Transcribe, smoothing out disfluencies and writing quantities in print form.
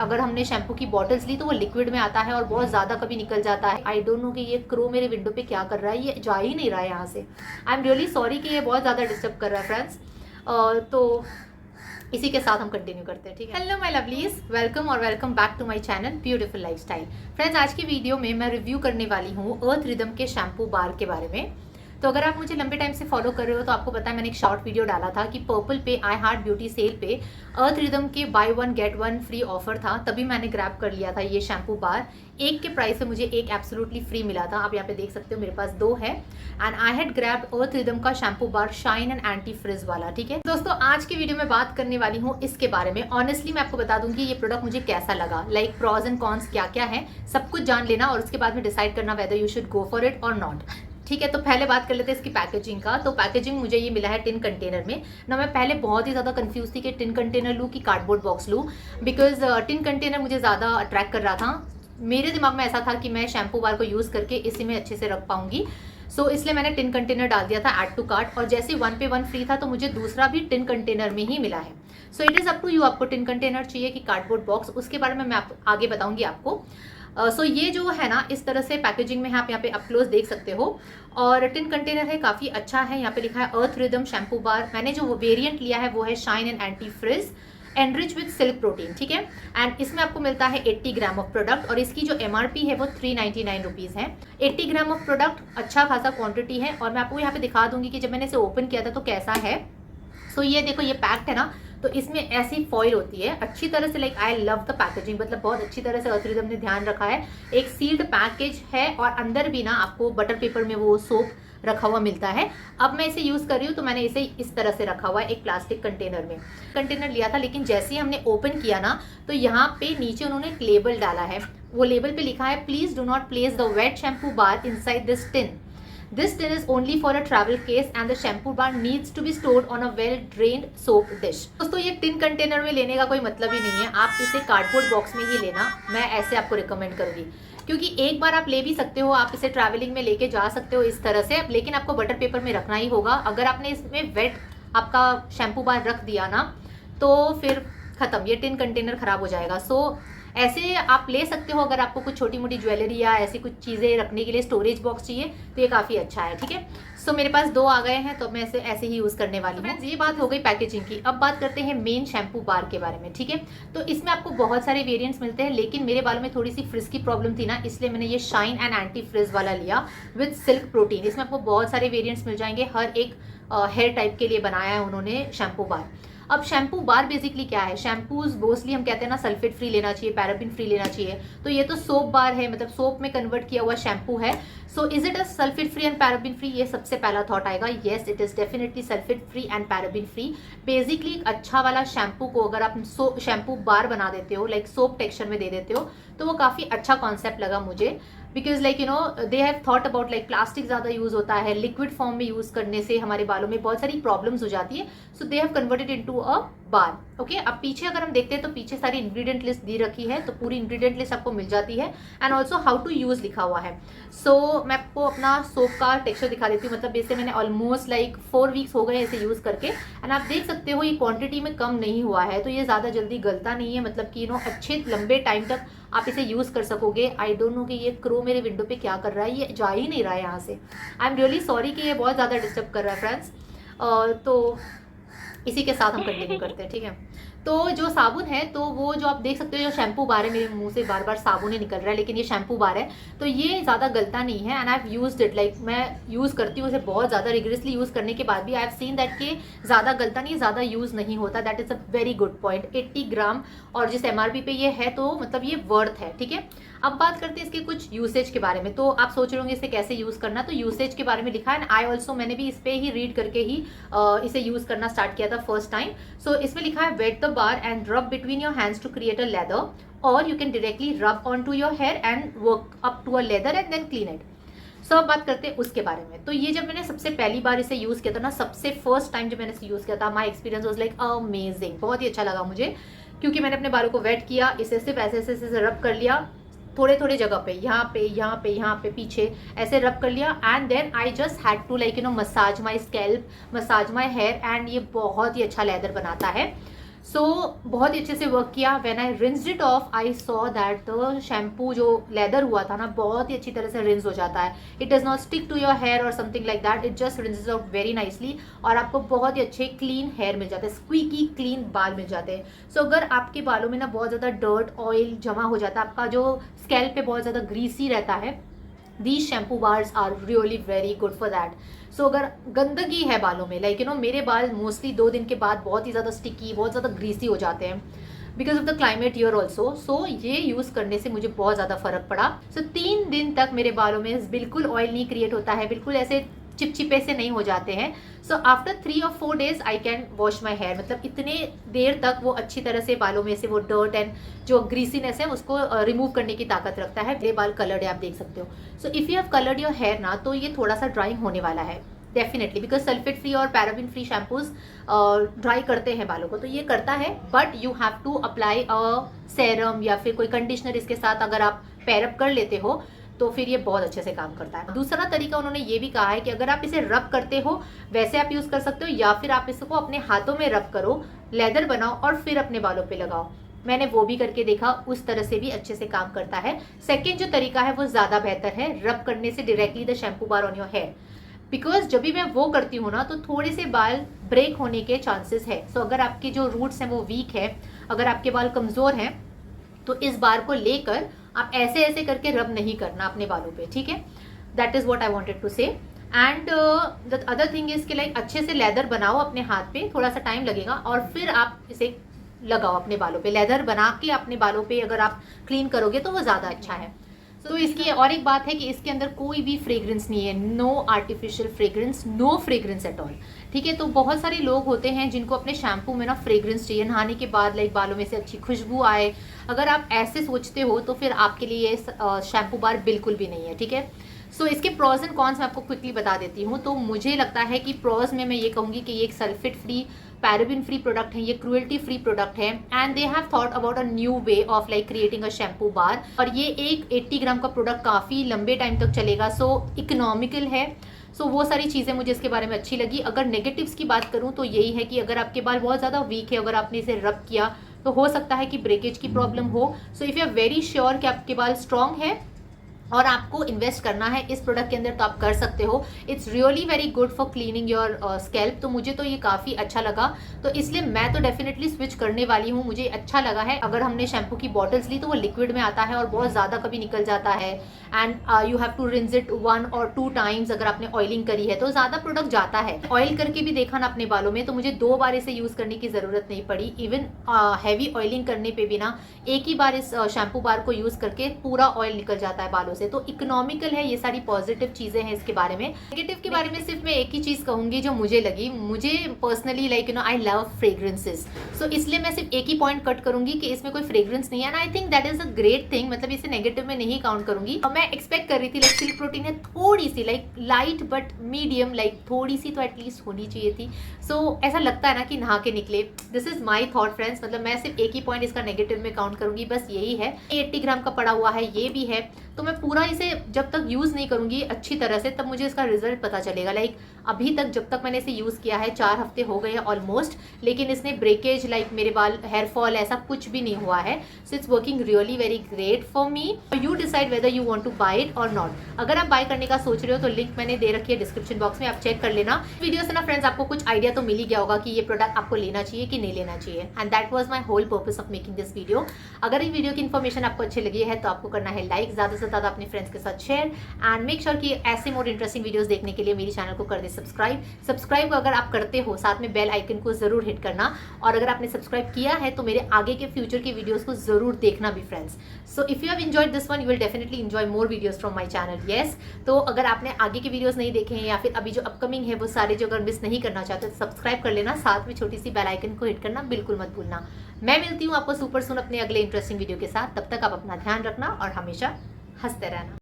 अगर हमने शैम्पू की बॉटल्स ली तो वो लिक्विड में आता है और बहुत ज़्यादा कभी निकल जाता है। आई डोंट नो कि ये क्रो मेरे विंडो पे क्या कर रहा है, ये जा ही नहीं रहा है यहाँ से। आई एम रियली सॉरी कि ये बहुत ज़्यादा डिस्टर्ब कर रहा है फ्रेंड्स। तो इसी के साथ हम कंटिन्यू करते हैं, ठीक है। हेलो माय लवलीज, वेलकम और welcome back to my channel beautiful lifestyle. Friends, आज की वीडियो में मैं रिव्यू करने वाली हूँ अर्थ रिदम के शैम्पू बार के बारे में। तो अगर आप मुझे लंबे टाइम से फॉलो कर रहे हो तो आपको पता है मैंने एक शॉर्ट वीडियो डाला था कि पर्पल पे आई हार्ट ब्यूटी सेल पे अर्थ रिदम के by one get one free offer था, तभी मैंने ग्रैब कर लिया था ये शैम्पू बार। एक के प्राइस से मुझे एक एब्सोल्युटली फ्री मिला था। आप यहाँ पे देख सकते हो मेरे पास दो है and I had grabbed Earth Rhythm का shampoo bar shine and anti frizz वाला, ठीक है दोस्तों। आज की वीडियो में बात करने वाली हूँ इसके बारे में। ऑनेस्टली मैं आपको बता दूंगी ये प्रोडक्ट मुझे कैसा लगा, लाइक प्रॉज एंड कॉन्स क्या क्या है, सब कुछ जान लेना और उसके बाद में डिसाइड करना whether you should go for it or not, ठीक है। तो पहले बात कर लेते हैं इसकी पैकेजिंग का। तो पैकेजिंग मुझे ये मिला है टिन कंटेनर में ना। मैं पहले बहुत ही ज़्यादा कंफ्यूज थी कि टिन कंटेनर लूँ कि कार्डबोर्ड बॉक्स लूँ, बिकॉज टिन कंटेनर मुझे ज़्यादा अट्रैक्ट कर रहा था। मेरे दिमाग में ऐसा था कि मैं शैम्पू बार को यूज़ करके इसी में अच्छे से रख पाऊंगी, सो इसलिए मैंने टिन कंटेनर डाल दिया था ऐड टू कार्ट। और जैसे वन पे वन फ्री था तो मुझे दूसरा भी टिन कंटेनर में ही मिला है। So it is up to you, आपको टिन कंटेनर चाहिए कि कार्डबोर्ड बॉक्स, उसके बारे में मैं आगे बताऊंगी आपको। सो ये जो है ना इस तरह से पैकेजिंग में है, आप यहाँ पे अप क्लोज देख सकते हो। और टिन कंटेनर है, काफ़ी अच्छा है। यहाँ पे लिखा है अर्थ रिदम शैम्पू बार। मैंने जो वेरिएंट लिया है वो है shine and anti frizz enrich with silk protein, ठीक है। एंड इसमें आपको मिलता है 80 ग्राम ऑफ प्रोडक्ट और इसकी जो MRP है वो 399 रुपीज़ है। 80 ग्राम ऑफ प्रोडक्ट अच्छा खासा क्वांटिटी है। और मैं आपको यहाँ पे दिखा दूंगी कि जब मैंने इसे ओपन किया था तो कैसा है। सो ये देखो, ये पैक्ड है ना, तो इसमें ऐसी फॉइल होती है अच्छी तरह से। Like I love the packaging, मतलब बहुत अच्छी तरह से अर्थ रिदम ने ध्यान रखा है। एक सील्ड पैकेज है और अंदर भी ना आपको बटर पेपर में वो सोप रखा हुआ मिलता है। अब मैं इसे यूज़ कर रही हूँ तो मैंने इसे इस तरह से रखा हुआ है एक प्लास्टिक कंटेनर में। कंटेनर लिया था, लेकिन जैसे ही हमने ओपन किया ना तो यहाँ पे नीचे उन्होंने एक लेबल डाला है। वो लेबल पे लिखा है please do not place the wet shampoo bar inside this tin. This tin is only for a travel case and the shampoo bar needs to be stored on a well-drained soap dish. दोस्तों ये tin container में लेने का कोई मतलब ही नहीं है, आप इसे कार्डबोर्ड बॉक्स में ही लेना, मैं ऐसे आपको रिकमेंड करूँगी। क्योंकि एक बार आप ले भी सकते हो, आप इसे ट्रैवलिंग में लेके जा सकते हो इस तरह से, लेकिन आपको बटर पेपर में रखना ही होगा। अगर आपने इसमें वेट आपका शैम्पू बार रख दिया ना तो फिर ख़त्म, ये टिन कंटेनर ख़राब हो जाएगा। सो ऐसे आप ले सकते हो अगर आपको कुछ छोटी मोटी ज्वेलरी या ऐसी कुछ चीज़ें रखने के लिए स्टोरेज बॉक्स चाहिए तो ये काफ़ी अच्छा है, ठीक है। सो मेरे पास दो आ गए हैं तो मैं इसे ऐसे ही यूज़ करने वाली हूँ। ये बात हो गई पैकेजिंग की। अब बात करते हैं मेन शैम्पू बार के बारे में, ठीक है। तो इसमें आपको बहुत सारे वेरिएंट्स मिलते हैं, लेकिन मेरे बालों में थोड़ी सी फ्रिज की प्रॉब्लम थी ना, इसलिए मैंने ये शाइन एंड एंटी फ्रिज वाला लिया विद सिल्क प्रोटीन। इसमें आपको बहुत सारे वेरियंट्स मिल जाएंगे, हर एक हेयर टाइप के लिए बनाया है उन्होंने शैम्पू बार। अब शैम्पू बार बेसिकली क्या है, शैम्पूज मोस्टली हम कहते हैं ना सल्फेट फ्री लेना चाहिए, पैराबिन फ्री लेना चाहिए, तो ये तो सोप बार है, मतलब सोप में कन्वर्ट किया हुआ शैम्पू है। So is it a sulphate free and paraben free, ये सबसे पहला थॉट आएगा। Yes, it is definitely sulphate free and paraben free. Basically एक अच्छा वाला शैम्पू को अगर आप शैम्पू बार बना देते हो, लाइक सोप टेक्सचर में दे देते हो, तो वो काफ़ी अच्छा कॉन्सेप्ट लगा मुझे। Because like you know they have thought about, like plastic ज़्यादा यूज़ होता है, लिक्विड फॉर्म में यूज़ करने से हमारे बालों में बहुत सारी प्रॉब्लम्स हो जाती है। So they have converted into a bar, okay. अब पीछे अगर हम देखते हैं तो पीछे सारी इंग्रेडिएंट लिस्ट दी रखी है, तो पूरी इंग्रेडिएंट लिस्ट आपको मिल जाती है and also how to use लिखा हुआ है। सो मैं आपको अपना सोप का टेक्सचर दिखा देती हूँ। मतलब इसे मैंने ऑलमोस्ट लाइक 4 वीक्स हो गए इसे यूज़ करके एंड आप देख सकते हो ये क्वांटिटी में कम नहीं हुआ है, तो ये ज़्यादा जल्दी गलता नहीं है। मतलब कि अच्छे लंबे टाइम तक आप इसे यूज़ कर सकोगे। आई डोंट नो कि ये क्रो मेरे विंडो पे क्या कर रहा है, ये जा ही नहीं रहा है यहाँ से। आई एम रियली सॉरी कि ये बहुत ज़्यादा डिस्टर्ब कर रहा है फ्रेंड्स। तो इसी के साथ हम कंटिन्यू करते हैं, ठीक है। तो जो साबुन है तो वो जो आप देख सकते हो, जो शैम्पू बार है, मेरे मुंह से बार बार साबुन ही निकल रहा है, लेकिन ये शैम्पू बार है तो ये ज़्यादा गलता नहीं है। And I have used it, like मैं यूज़ करती हूँ इसे बहुत ज़्यादा रिगरेसली यूज़ करने के बाद भी आई हैव सीन दैट के ज़्यादा गलता नहीं, ज़्यादा यूज़ नहीं होता। That is a very good point. 80 ग्राम और जिस MRP पे ये है तो मतलब ये वर्थ है, ठीक है। अब बात करते हैं इसके कुछ यूसेज के बारे में। तो आप सोच रहे होंगे इसे कैसे यूज़ करना, तो यूसेज के बारे में लिखा है। आई ऑल्सो मैंने भी इस पे ही रीड करके ही इसे यूज़ करना स्टार्ट किया था फर्स्ट टाइम। सो इसमें लिखा है wet the bar and rub between your hands to create a lather और you can directly rub on to your hair and work up to a lather and then clean it. So अब बात करते हैं उसके बारे में। तो ये जब मैंने सबसे पहली बार इसे यूज़ किया था ना, सबसे फर्स्ट टाइम जब मैंने इसे यूज़ किया था, my experience was like amazing. बहुत ही अच्छा लगा मुझे, क्योंकि मैंने अपने बालों को वेट किया, इसे सिर्फ ऐसे ऐसे रब कर लिया थोड़े थोड़े जगह पे, यहाँ पे यहाँ पे यहाँ पे पीछे ऐसे रब कर लिया and then I just had to like massage my scalp, massage my hair and ये बहुत ही अच्छा लेदर बनाता है। सो बहुत ही अच्छे से वर्क किया। When I rinsed it of I saw that the shampoo जो लेदर हुआ था ना बहुत ही अच्छी तरह से रिंस हो जाता है। It does not stick to your hair और something like that, it just rinses out very nicely और आपको बहुत ही अच्छे क्लीन हेयर मिल जाते हैं, स्क्वीकी क्लीन बाल मिल जाते हैं। सो अगर आपके बालों में ना बहुत ज़्यादा डर्ट ऑयल जमा हो जाता है, आपका जो स्कैल्प पे बहुत ज़्यादा ग्रीसी रहता है, these shampoo bars are really very good for that. सो अगर गंदगी है बालों में, लाइक मेरे बाल मोस्टली 2 दिन के बाद बहुत ही ज़्यादा स्टिकी, बहुत ज़्यादा ग्रीसी हो जाते हैं because of the climate here also. So ये यूज़ करने से मुझे बहुत ज़्यादा फर्क पड़ा। सो 3 दिन तक मेरे बालों में बिल्कुल ऑयल नहीं क्रिएट होता है, बिल्कुल ऐसे चिपचिपे से नहीं हो जाते हैं। सो आफ्टर 3 और 4 days I can wash my hair, मतलब इतने देर तक वो अच्छी तरह से बालों में से वो डर्ट एंड जो ग्रीसीनेस है उसको रिमूव करने की ताकत रखता है। मेरे बाल कलर्ड है, आप देख सकते हो। So if you have coloured your hair ना, तो ये थोड़ा सा ड्राइंग होने वाला है डेफिनेटली, बिकॉज सल्फेट फ्री और पैराबिन फ्री शैम्पूज ड्राई करते हैं बालों को, तो ये करता है। But you have to apply a serum या फिर कोई कंडीशनर इसके साथ अगर आप पैरअप कर लेते हो तो फिर ये बहुत अच्छे से काम करता है। दूसरा तरीका उन्होंने ये भी कहा है कि अगर आप इसे रब करते हो वैसे आप यूज़ कर सकते हो, या फिर आप इसको अपने हाथों में रब करो, लेदर बनाओ और फिर अपने बालों पे लगाओ। मैंने वो भी करके देखा, उस तरह से भी अच्छे से काम करता है। सेकेंड जो तरीका है वो ज़्यादा बेहतर है, रब करने से directly the shampoo bar on your hair, because जब भी मैं वो करती हूँ ना तो थोड़े से बाल ब्रेक होने के चांसेस है। सो अगर आपके जो रूट्स हैं वो वीक है, अगर आपके बाल कमज़ोर हैं, तो इस बार को लेकर आप ऐसे ऐसे करके रब नहीं करना अपने बालों पे, ठीक है। That is what I wanted to say. And the other thing is कि लाइक अच्छे से लेदर बनाओ अपने हाथ पे, थोड़ा सा टाइम लगेगा और फिर आप इसे लगाओ अपने बालों पे। लेदर बना के अपने बालों पे अगर आप क्लीन करोगे तो वो ज़्यादा अच्छा है। तो इसकी और एक बात है कि इसके अंदर कोई भी फ्रेग्रेंस नहीं है, no artificial fragrance, no fragrance at all, ठीक है। तो बहुत सारे लोग होते हैं जिनको अपने शैम्पू में ना फ्रेग्रेंस चाहिए, नहाने के बाद लाइक बालों में से अच्छी खुशबू आए। अगर आप ऐसे सोचते हो तो फिर आपके लिए ये शैम्पू बार बिल्कुल भी नहीं है, ठीक है। सो इसके प्रॉज एंड कॉन्स मैं आपको क्विकली बता देती हूँ। तो मुझे लगता है कि प्रॉज में मैं ये कहूँगी कि ये एक sulphate free, paraben free product है, ये क्रुएल्टी फ्री प्रोडक्ट है, and they have thought about a new way of like creating a shampoo bar. और ये एक 80 ग्राम का प्रोडक्ट काफ़ी लंबे टाइम तक चलेगा, सो इकोनॉमिकल है। सो वो सारी चीज़ें मुझे इसके बारे में अच्छी लगी। अगर नेगेटिव्स की बात करूँ तो यही है कि अगर आपके बाल बहुत ज़्यादा वीक है, अगर आपने इसे रब किया तो हो सकता है कि ब्रेकेज की प्रॉब्लम हो। So if you are very sure कि आपके बाल स्ट्रॉन्ग है और आपको इन्वेस्ट करना है इस प्रोडक्ट के अंदर तो आप कर सकते हो। It's really very good for cleaning your scalp. तो मुझे तो ये काफ़ी अच्छा लगा, तो इसलिए मैं तो डेफिनेटली स्विच करने वाली हूँ। मुझे अच्छा लगा है। अगर हमने शैम्पू की बॉटल्स ली तो वो लिक्विड में आता है और बहुत ज़्यादा कभी निकल जाता है, and you have to rinse it 1 और 2 टाइम्स। अगर आपने ऑयलिंग करी है तो ज़्यादा प्रोडक्ट जाता है। ऑयल करके भी देखा ना अपने बालों में, तो मुझे 2 बार इसे यूज़ करने की ज़रूरत नहीं पड़ी। इवन हैवी ऑयलिंग करने पर भी ना एक ही बार इस शैम्पू बार को यूज़ करके पूरा ऑयल निकल जाता है बालों से। तो इकोनॉमिक है, ये सारी पॉजिटिव चीजें हैं इसके बारे में। नेगेटिव के बारे में सिर्फ मैं एक ही चीज कहूंगी जो मुझे लगी। मुझे personally like I love fragrances, so इसलिए मैं सिर्फ एक ही पॉइंट कट करूंगी कि इसमें कोई फ्रेग्रेंस नहीं है, and I think that is a great thing. मतलब इसे नेगेटिव में नहीं काउंट करूंगी। मैं एक्सपेक्ट कर रही थी लाइक सिल्क प्रोटीन है थोड़ी सी like light but medium, like थोड़ी सी तो एटलीस्ट होनी चाहिए थी। सो ऐसा लगता है ना कि नहा के निकले। This is my thought friends. मतलब मैं सिर्फ एक ही पॉइंट इसका नेगेटिव में काउंट करूंगी, बस यही है। 80 ग्राम का पड़ा हुआ है, ये भी है, तो मैं पूरा इसे जब तक यूज़ नहीं करूँगी अच्छी तरह से तब मुझे इसका रिजल्ट पता चलेगा। लाइक अभी तक जब तक मैंने इसे यूज़ किया है 4 हफ्ते हो गए हैं ऑलमोस्ट, लेकिन इसने ब्रेकेज लाइक मेरे बाल हेयर फॉल ऐसा कुछ भी नहीं हुआ है। So it's working really very great for me. You decide whether you want to buy it or not. अगर आप बाय करने का सोच रहे हो तो लिंक मैंने दे रखी है डिस्क्रिप्शन बॉक्स में, आप चेक कर लेना। वीडियो से ना फ्रेंड्स आपको कुछ आइडिया तो मिल ही गया होगा कि ये प्रोडक्ट आपको लेना चाहिए कि नहीं लेना चाहिए, and that was my whole purpose of making this video. अगर ये वीडियो की इन्फॉर्मेशन आपको अच्छी लगी है तो आपको करना है लाइक, ज़्यादा से ज़्यादा अपने फ्रेंड्स के साथ शेयर, एंड मेक श्योर कि ऐसे मोर इंटरेस्टिंग वीडियोस देखने के लिए मेरे चैनल को कर दे सब्सक्राइब अगर आप करते हो साथ में बेल आइकन को जरूर हिट करना, और अगर आपने सब्सक्राइब किया है तो मेरे आगे के फ्यूचर के वीडियोस को जरूर देखना भी friends. So if you have enjoyed this one you will definitely enjoy more videos from my channel. Yes, तो अगर आपने आगे के वीडियोस नहीं देखे हैं या फिर अभी जो अपकमिंग है वो सारे जो अगर मिस नहीं करना चाहते तो सब्सक्राइब कर लेना, साथ में छोटी सी बेल आइकन को हिट करना बिल्कुल मत भूलना। मैं मिलती हूँ आपको सुपर सून अपने अगले इंटरेस्टिंग वीडियो के साथ। तब तक आप अपना ध्यान रखना और हमेशा हंसते रहना।